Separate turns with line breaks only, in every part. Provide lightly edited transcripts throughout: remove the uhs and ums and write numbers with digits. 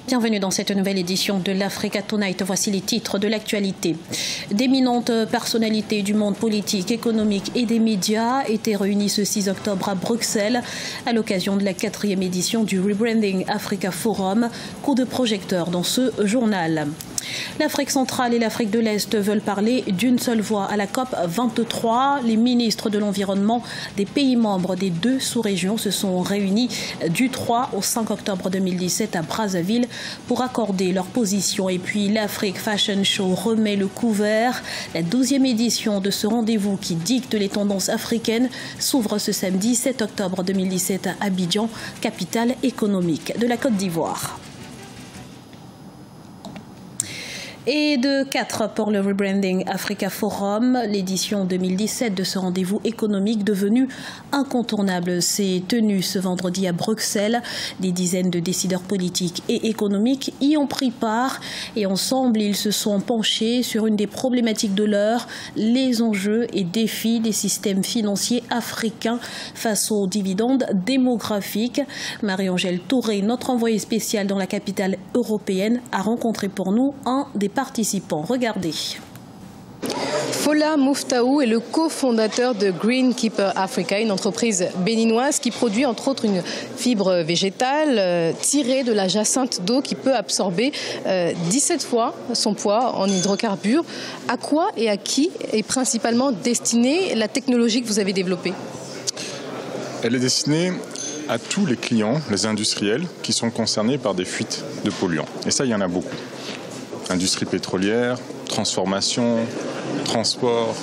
Bienvenue dans cette nouvelle édition de l'Africa Tonight. Voici les titres de l'actualité. D'éminentes personnalités du monde politique, économique et des médias étaient réunies ce 6 octobre à Bruxelles à l'occasion de la 4e édition du Rebranding Africa Forum. Coup de projecteur dans ce journal. L'Afrique centrale et l'Afrique de l'Est veulent parler d'une seule voix à la COP 23. Les ministres de l'environnement des pays membres des deux sous-régions se sont réunis du 3 au 5 octobre 2017 à Brazzaville pour accorder leur position. Et puis l'Afrique Fashion Show remet le couvert. La 12e édition de ce rendez-vous qui dicte les tendances africaines s'ouvre ce samedi 7 octobre 2017 à Abidjan, capitale économique de la Côte d'Ivoire. Et de 4 pour le Rebranding Africa Forum, l'édition 2017 de ce rendez-vous économique devenu incontournable s'est tenue ce vendredi à Bruxelles. Des dizaines de décideurs politiques et économiques y ont pris part et ensemble ils se sont penchés sur une des problématiques de l'heure, les enjeux et défis des systèmes financiers africains face aux dividendes démographiques. Marie-Angèle Touré, notre envoyée spéciale dans la capitale européenne, a rencontré pour nous un des participants. Regardez.
Fola Mouftaou est le cofondateur de Greenkeeper Africa, une entreprise béninoise qui produit entre autres une fibre végétale tirée de la jacinthe d'eau qui peut absorber 17 fois son poids en hydrocarbures. À quoi et à qui est principalement destinée la technologie que vous avez développée?
Elle est destinée à tous les clients, les industriels, qui sont concernés par des fuites de polluants. Et ça, il y en a beaucoup. Industrie pétrolière, transformation, transport,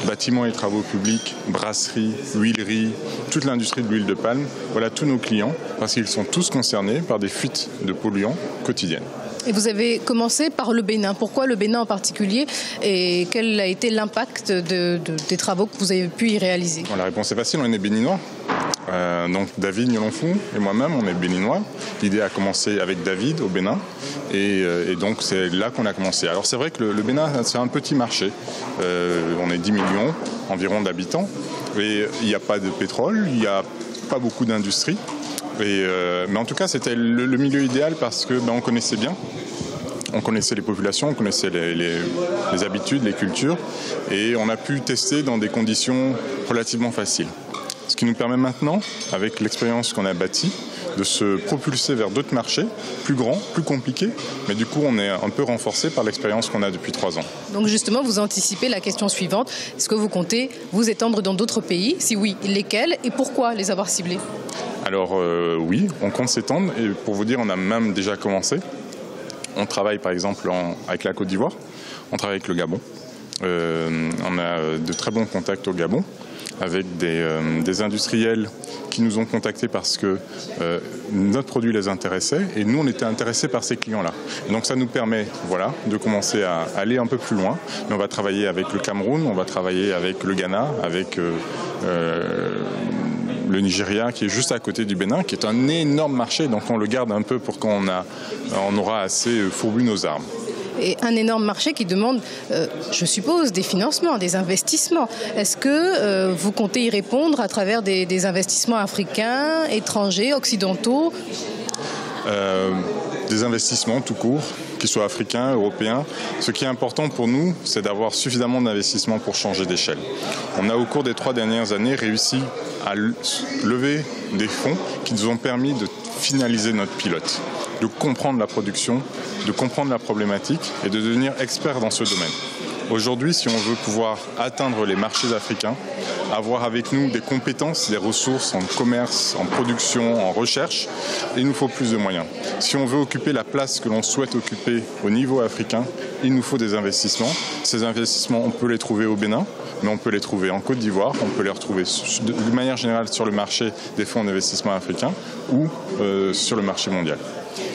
bâtiments et travaux publics, brasserie, huilerie, toute l'industrie de l'huile de palme. Voilà tous nos clients parce qu'ils sont tous concernés par des fuites de polluants quotidiennes.
Et vous avez commencé par le Bénin. Pourquoi le Bénin en particulier et quel a été l'impact des travaux que vous avez pu y réaliser?
La réponse est facile, on est béninois. Donc David Nyolonfou et moi-même, on est béninois. L'idée a commencé avec David au Bénin et donc c'est là qu'on a commencé. Alors c'est vrai que le Bénin, c'est un petit marché. On est 10 millions environ d'habitants et il n'y a pas de pétrole, il n'y a pas beaucoup d'industrie. Mais en tout cas, c'était le milieu idéal parce que on connaissait bien. On connaissait les populations, on connaissait les habitudes, les cultures et on a pu tester dans des conditions relativement faciles. Ce qui nous permet maintenant, avec l'expérience qu'on a bâtie, de se propulser vers d'autres marchés, plus grands, plus compliqués, mais du coup on est un peu renforcé par l'expérience qu'on a depuis 3 ans.
Donc justement, vous anticipez la question suivante, est-ce que vous comptez vous étendre dans d'autres pays? Si oui, lesquels et pourquoi les avoir ciblés?
Alors oui, on compte s'étendre et pour vous dire, on a même déjà commencé. On travaille par exemple avec la Côte d'Ivoire, on travaille avec le Gabon, on a de très bons contacts au Gabon, avec des industriels qui nous ont contactés parce que notre produit les intéressait et nous on était intéressés par ces clients-là. Et donc ça nous permet de commencer à aller un peu plus loin. Mais on va travailler avec le Cameroun, on va travailler avec le Ghana, avec le Nigeria qui est juste à côté du Bénin, qui est un énorme marché, donc on le garde un peu pour quand on aura assez fourbu nos armes.
Et un énorme marché qui demande, je suppose, des financements, des investissements. Est-ce que vous comptez y répondre à travers des investissements africains, étrangers, occidentaux?
Des investissements tout court, qu'ils soient africains, européens. Ce qui est important pour nous, c'est d'avoir suffisamment d'investissements pour changer d'échelle. On a au cours des 3 dernières années réussi à lever des fonds qui nous ont permis de finaliser notre pilote, de comprendre la production, de comprendre la problématique et de devenir expert dans ce domaine. Aujourd'hui, si on veut pouvoir atteindre les marchés africains, avoir avec nous des compétences, des ressources en commerce, en production, en recherche, il nous faut plus de moyens. Si on veut occuper la place que l'on souhaite occuper au niveau africain, il nous faut des investissements. Ces investissements, on peut les trouver au Bénin, mais on peut les trouver en Côte d'Ivoire, on peut les retrouver de manière générale sur le marché des fonds d'investissement africains ou sur le marché mondial.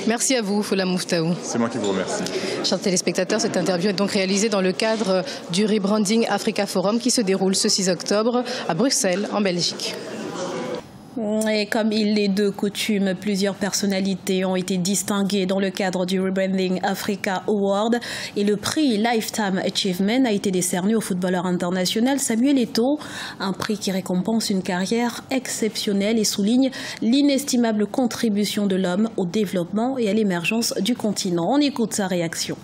Merci à vous, Fola Mouftaou.
C'est moi qui vous remercie.
Chers téléspectateurs, cette interview est donc réalisée dans le cadre du Rebranding Africa Forum qui se déroule ce 6 octobre à Bruxelles, en Belgique.
Et comme il est de coutume, plusieurs personnalités ont été distinguées dans le cadre du Rebranding Africa Award et le prix Lifetime Achievement a été décerné au footballeur international Samuel Eto'o, un prix qui récompense une carrière exceptionnelle et souligne l'inestimable contribution de l'homme au développement et à l'émergence du continent. On écoute sa réaction.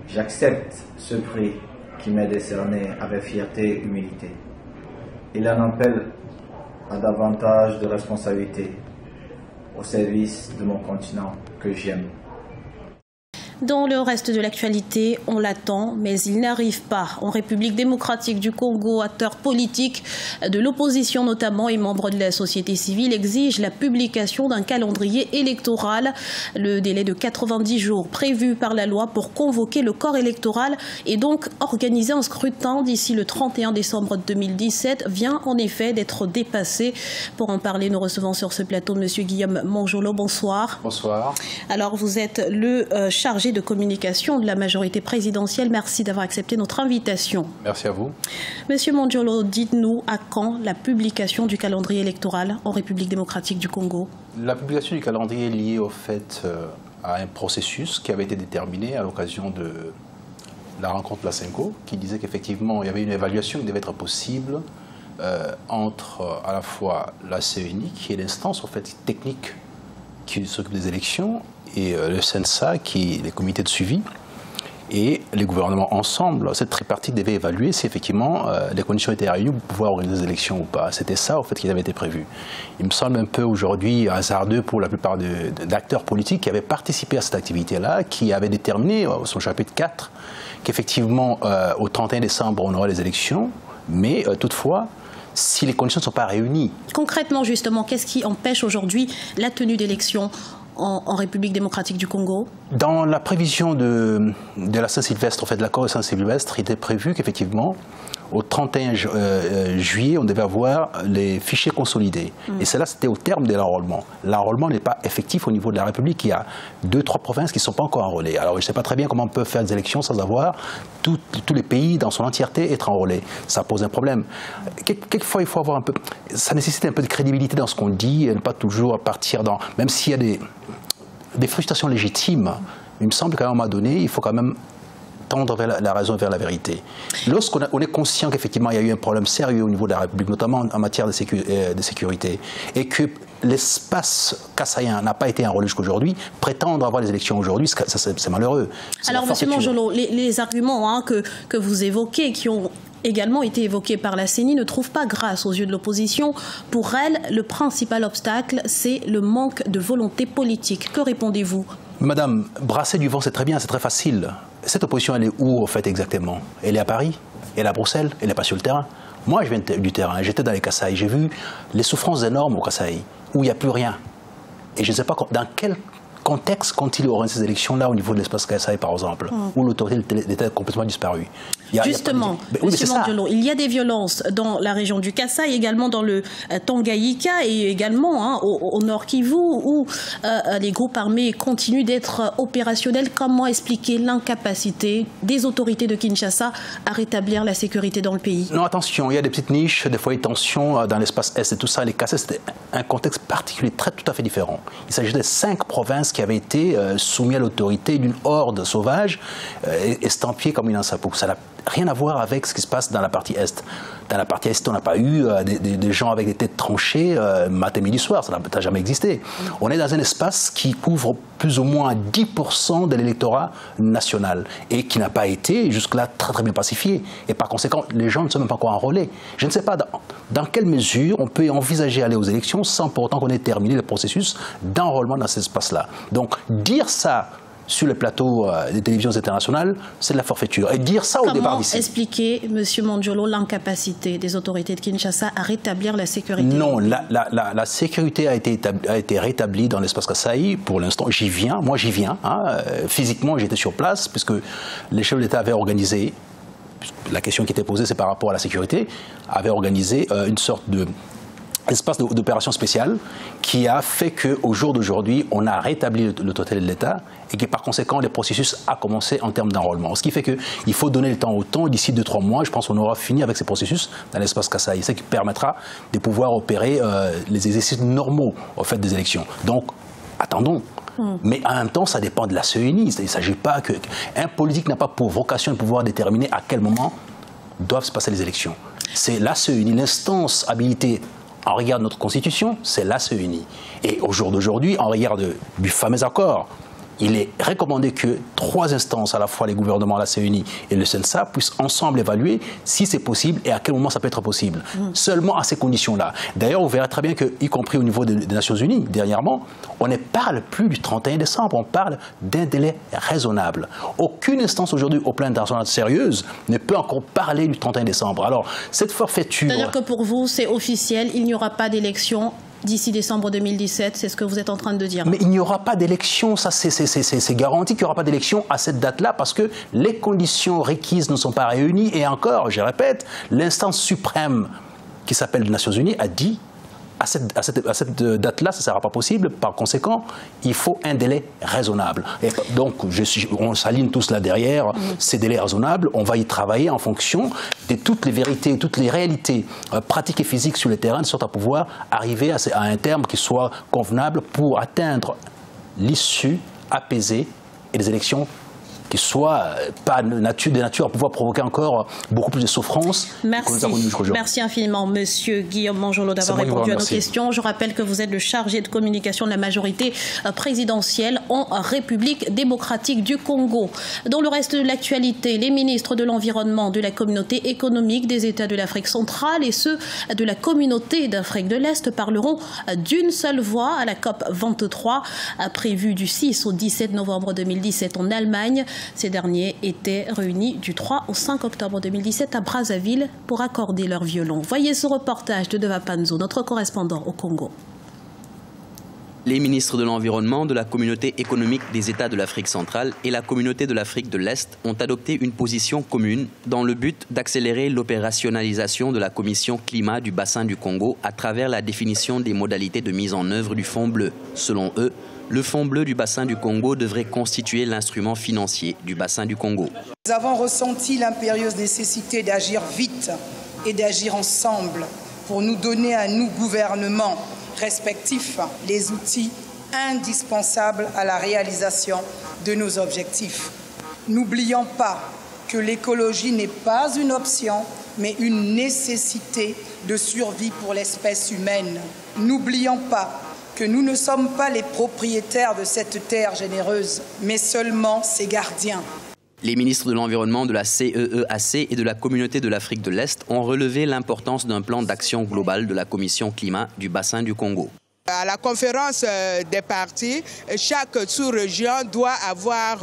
J'accepte ce prix qui m'est décerné avec fierté et humilité. Il en appelle à davantage de responsabilités au service de mon continent que j'aime.
Dans le reste de l'actualité, on l'attend, mais il n'arrive pas. En République démocratique du Congo, acteurs politiques de l'opposition notamment et membres de la société civile exigent la publication d'un calendrier électoral. Le délai de 90 jours prévu par la loi pour convoquer le corps électoral et donc organiser un scrutin d'ici le 31 décembre 2017 vient en effet d'être dépassé. Pour en parler, nous recevons sur ce plateau M. Guillaume Monjolo. Bonsoir.
Bonsoir.
Alors, vous êtes le chargé de communication de la majorité présidentielle. Merci d'avoir accepté notre invitation.
Merci à vous.
Monsieur Monjolo, dites-nous à quand la publication du calendrier électoral en République démocratique du Congo?
La publication du calendrier est liée au fait à un processus qui avait été déterminé à l'occasion de la rencontre Placenco, qui disait qu'effectivement il y avait une évaluation qui devait être possible entre à la fois la CENI, qui est l'instance en fait technique qui s'occupe des élections, et le CENSA, qui est les comités de suivi, et les gouvernements ensemble. Cette tripartite devait évaluer si effectivement les conditions étaient réunies pour pouvoir organiser des élections ou pas. C'était ça au fait qui avait été prévu. Il me semble un peu aujourd'hui hasardeux pour la plupart d'acteurs politiques qui avaient participé à cette activité-là, qui avaient déterminé au son chapitre 4 qu'effectivement au 31 décembre on aurait les élections, mais toutefois si les conditions ne sont pas réunies.
Concrètement justement, qu'est-ce qui empêche aujourd'hui la tenue d'élections en République démocratique du Congo?
Dans la prévision de la Saint-Sylvestre, en fait, de l'accord de Saint-Sylvestre, il était prévu qu'effectivement, au 31 juillet, on devait avoir les fichiers consolidés. Et cela, c'était au terme de l'enrôlement. L'enrôlement n'est pas effectif au niveau de la République. Il y a 2-3 provinces qui ne sont pas encore enrôlées. Alors, je ne sais pas très bien comment on peut faire des élections sans avoir tous les pays dans son entièreté être enrôlés. Ça pose un problème. Quelquefois, il faut avoir un peu... Ça nécessite un peu de crédibilité dans ce qu'on dit, et ne pas toujours partir dans... Même s'il y a des frustrations légitimes, il me semble qu'à un moment donné, il faut quand même tendre vers la raison, vers la vérité. Lorsqu'on est conscient qu'effectivement il y a eu un problème sérieux au niveau de la République, notamment en matière de sécurité, et que l'espace kassaïen n'a pas été enrôlé jusqu'aujourd'hui, prétendre avoir les élections aujourd'hui, c'est malheureux.
Alors, M. Monjolo, les arguments que vous évoquez, qui ont également été évoqués par la CENI, ne trouvent pas grâce aux yeux de l'opposition. Pour elle, le principal obstacle, c'est le manque de volonté politique. Que répondez-vous?
Madame, brasser du vent, c'est très bien, c'est très facile. Cette opposition, elle est où, en fait, exactement? Elle est à Paris? Elle est à Bruxelles? Elle n'est pas sur le terrain? Moi, je viens du terrain. J'étais dans les Kasaï. J'ai vu les souffrances énormes au Kasaï, où il n'y a plus rien. Et je ne sais pas dans quel contexte qu'ont-ils organisé ces élections-là au niveau de l'espace Kasaï, par exemple, où l'autorité était complètement disparue.
Justement, M. Monjolo, il y a des violences dans la région du Kasaï, également dans le Tanganyika et également au Nord Kivu, où les groupes armés continuent d'être opérationnels. Comment expliquer l'incapacité des autorités de Kinshasa à rétablir la sécurité dans le pays? Non,
attention, il y a des petites niches, des foyers de tension dans l'espace Est et tout ça. Les Kasaï, c'était un contexte particulier, tout à fait différent. Il s'agit de 5 provinces qui avaient été soumises à l'autorité d'une horde sauvage, estampillée comme une ensapo. Ça n'a rien à voir avec ce qui se passe dans la partie Est. Dans la partie Est, on n'a pas eu des gens avec des têtes tranchées matin, midi, soir. Ça n'a jamais existé. On est dans un espace qui couvre plus ou moins 10% de l'électorat national et qui n'a pas été jusque-là très, très bien pacifié. Et par conséquent, les gens ne sont même pas encore enrôlés. Je ne sais pas dans quelle mesure on peut envisager aller aux élections sans pour autant qu'on ait terminé le processus d'enrôlement dans cet espace-là. Donc, dire ça sur le plateau des télévisions internationales, c'est de la forfaiture. Et dire ça au départ d'ici.
Comment expliquer, M. Monjolo, l'incapacité des autorités de Kinshasa à rétablir la sécurité?
Non, la sécurité a été rétablie dans l'espace Kasaï. Pour l'instant, j'y viens. Moi, j'y viens. Physiquement, j'étais sur place, puisque les chefs d'État avaient organisé, la question qui était posée, c'est par rapport à la sécurité, avaient organisé une sorte espace d'opération spéciale qui a fait qu'au jour d'aujourd'hui, on a rétabli le total de l'État et que par conséquent, le processus a commencé en termes d'enrôlement. Ce qui fait qu'il faut donner le temps au temps. D'ici 2-3 mois, je pense qu'on aura fini avec ces processus dans l'espace Kassaï. Ce qui permettra de pouvoir opérer les exercices normaux au fait des élections. Donc, attendons. Mais en même temps, ça dépend de la CENI. Il ne s'agit pas qu'un politique n'a pas pour vocation de pouvoir déterminer à quel moment doivent se passer les élections. C'est la CENI, l'instance habilitée en regard de notre Constitution, c'est la CENI. Et au jour d'aujourd'hui, en regard du fameux accord, il est recommandé que 3 instances, à la fois les gouvernements, la CENI et le CENSA, puissent ensemble évaluer si c'est possible et à quel moment ça peut être possible. Seulement à ces conditions-là. D'ailleurs, vous verrez très bien que, y compris au niveau des Nations Unies, dernièrement, on ne parle plus du 31 décembre, on parle d'un délai raisonnable. Aucune instance aujourd'hui au plan international sérieuse ne peut encore parler du 31 décembre. Alors, cette forfaiture...
C'est-à-dire que pour vous, c'est officiel, il n'y aura pas d'élection d'ici décembre 2017, c'est ce que vous êtes en train de dire.
Mais il n'y aura pas d'élection, ça c'est garanti qu'il n'y aura pas d'élection à cette date-là parce que les conditions requises ne sont pas réunies et encore, je répète, l'instance suprême qui s'appelle les Nations Unies a dit à cette date-là, ça ne sera pas possible. Par conséquent, il faut un délai raisonnable. Et donc, on s'aligne tous là derrière ces délais raisonnables. On va y travailler en fonction de toutes les vérités, toutes les réalités pratiques et physiques sur le terrain, de sorte à pouvoir arriver à un terme qui soit convenable pour atteindre l'issue apaisée et des élections qui soient pas de nature à pouvoir provoquer encore beaucoup plus de souffrance.
Merci. Merci infiniment, Monsieur Guillaume Manjolo, d'avoir répondu à nos questions. Je rappelle que vous êtes le chargé de communication de la majorité présidentielle en République démocratique du Congo. Dans le reste de l'actualité, les ministres de l'Environnement, de la Communauté économique des États de l'Afrique centrale et ceux de la Communauté d'Afrique de l'Est parleront d'une seule voix à la COP 23, prévue du 6 au 17 novembre 2017 en Allemagne. Ces derniers étaient réunis du 3 au 5 octobre 2017 à Brazzaville pour accorder leur violon. Voyez ce reportage de Deva Panzo, notre correspondant au Congo.
Les ministres de l'Environnement, de la Communauté économique des États de l'Afrique centrale et la Communauté de l'Afrique de l'Est ont adopté une position commune dans le but d'accélérer l'opérationnalisation de la Commission climat du bassin du Congo à travers la définition des modalités de mise en œuvre du Fonds bleu. Selon eux, le Fonds bleu du bassin du Congo devrait constituer l'instrument financier du bassin du Congo.
Nous avons ressenti l'impérieuse nécessité d'agir vite et d'agir ensemble pour nous donner à nous, gouvernements respectifs, les outils indispensables à la réalisation de nos objectifs. N'oublions pas que l'écologie n'est pas une option, mais une nécessité de survie pour l'espèce humaine. N'oublions pas que nous ne sommes pas les propriétaires de cette terre généreuse, mais seulement ses gardiens.
Les ministres de l'Environnement, de la CEEAC et de la Communauté de l'Afrique de l'Est ont relevé l'importance d'un plan d'action global de la Commission climat du bassin du Congo.
À la conférence des partis, chaque sous-région doit avoir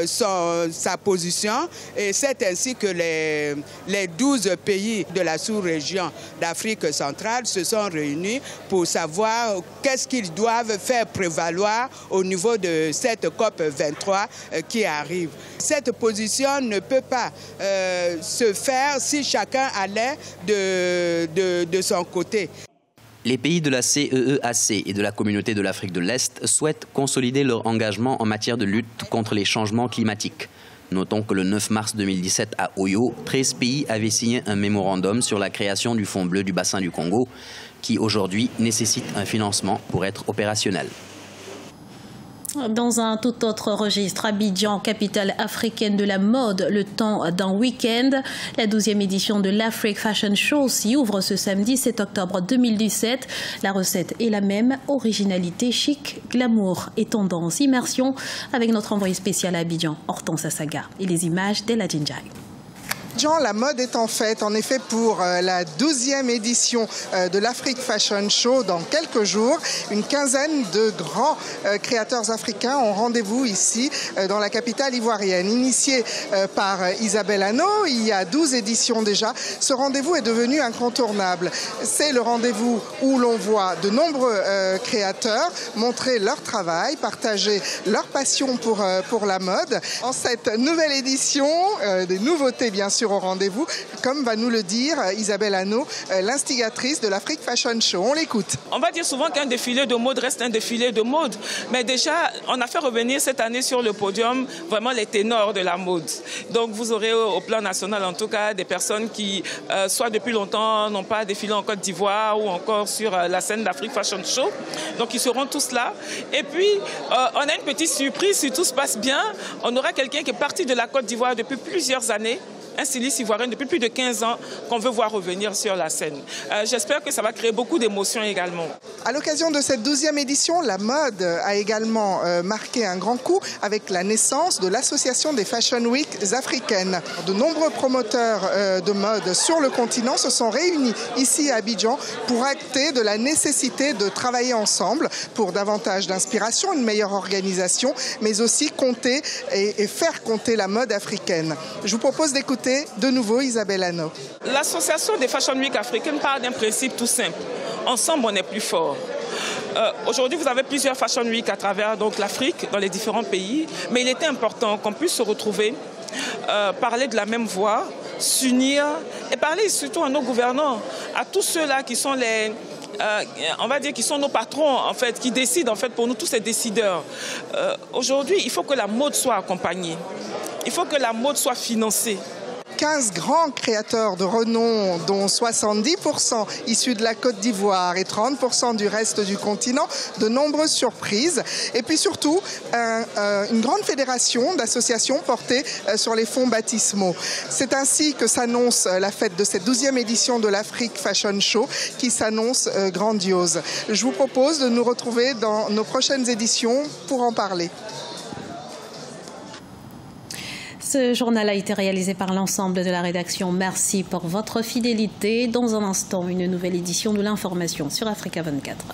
sa position et c'est ainsi que les 12 pays de la sous-région d'Afrique centrale se sont réunis pour savoir qu'est-ce qu'ils doivent faire prévaloir au niveau de cette COP 23 qui arrive. Cette position ne peut pas se faire si chacun allait de son côté.
Les pays de la CEEAC et de la Communauté de l'Afrique de l'Est souhaitent consolider leur engagement en matière de lutte contre les changements climatiques. Notons que le 9 mars 2017 à Oyo, 13 pays avaient signé un mémorandum sur la création du Fonds bleu du bassin du Congo, qui aujourd'hui nécessite un financement pour être opérationnel.
Dans un tout autre registre, Abidjan, capitale africaine de la mode, le temps d'un week-end. La 12e édition de l'Afrique Fashion Show s'y ouvre ce samedi 7 octobre 2017. La recette est la même, originalité, chic, glamour et tendance. Immersion avec notre envoyé spécial à Abidjan, Hortense Assaga, et les images d'Ella Djindjaï.
La mode est en fête, en effet, pour la 12e édition de l'Afrique Fashion Show dans quelques jours. Une quinzaine de grands créateurs africains ont rendez-vous ici dans la capitale ivoirienne. Initié par Isabelle Hanot, il y a 12 éditions déjà, ce rendez-vous est devenu incontournable. C'est le rendez-vous où l'on voit de nombreux créateurs montrer leur travail, partager leur passion pour la mode. En cette nouvelle édition, des nouveautés bien sûr nourriture au rendez-vous, comme va nous le dire Isabelle Hanot, l'instigatrice de l'Afrique Fashion Show. On l'écoute.
On va dire souvent qu'un défilé de mode reste un défilé de mode, mais déjà, on a fait revenir cette année sur le podium vraiment les ténors de la mode. Donc vous aurez au plan national en tout cas des personnes qui, soit depuis longtemps, n'ont pas défilé en Côte d'Ivoire ou encore sur la scène d'Afrique Fashion Show. Donc ils seront tous là. Et puis, on a une petite surprise, si tout se passe bien, on aura quelqu'un qui est parti de la Côte d'Ivoire depuis plusieurs années, un styliste ivoirien depuis plus de 15 ans qu'on veut voir revenir sur la scène. J'espère que ça va créer beaucoup d'émotions également.
À l'occasion de cette 12e édition, la mode a également marqué un grand coup avec la naissance de l'Association des Fashion Weeks africaines. De nombreux promoteurs de mode sur le continent se sont réunis ici à Abidjan pour acter de la nécessité de travailler ensemble pour davantage d'inspiration, une meilleure organisation, mais aussi compter et faire compter la mode africaine. Je vous propose d'écouter de nouveau Isabelle Hanot.
L'association des Fashion Week africaines part d'un principe tout simple. Ensemble, on est plus fort. Aujourd'hui, vous avez plusieurs Fashion Week à travers l'Afrique, dans les différents pays, mais il était important qu'on puisse se retrouver, parler de la même voix, s'unir et parler surtout à nos gouvernants, à tous ceux-là qui sont on va dire qui sont nos patrons, en fait, qui décident en fait pour nous, tous ces décideurs. Aujourd'hui, il faut que la mode soit accompagnée. Il faut que la mode soit financée.
15 grands créateurs de renom, dont 70% issus de la Côte d'Ivoire et 30% du reste du continent, de nombreuses surprises. Et puis surtout, une grande fédération d'associations portée sur les fonds baptismaux. C'est ainsi que s'annonce la fête de cette 12e édition de l'Afrique Fashion Show, qui s'annonce grandiose. Je vous propose de nous retrouver dans nos prochaines éditions pour en parler.
Ce journal a été réalisé par l'ensemble de la rédaction. Merci pour votre fidélité. Dans un instant, une nouvelle édition de l'information sur Africa 24.